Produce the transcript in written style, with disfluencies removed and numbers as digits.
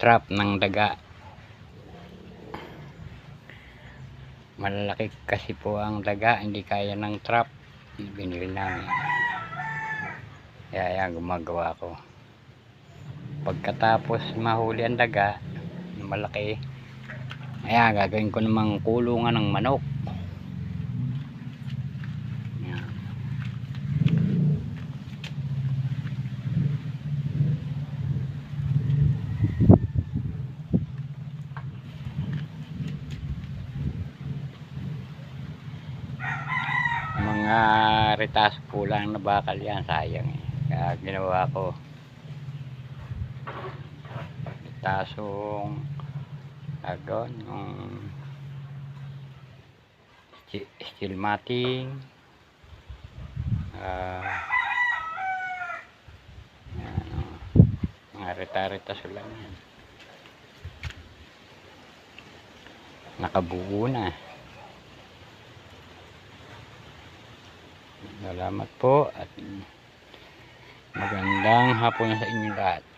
trap ng daga. Malalaki kasi po ang daga, hindi kaya ng trap. Binili namin. Kaya yan, gumagawa ko. Pagkatapos mahuli ang daga na malaki, ayan, gagawin ko namang kulungan ng manok. Ayan. Mga retaso po lang na bakal yan, sayang eh. Kaya ginawa ko retasong agon yung steel matting, mga reta-retaso lang yan. Nakabuo na. Salamat po at magandang hapon sa inyo lahat.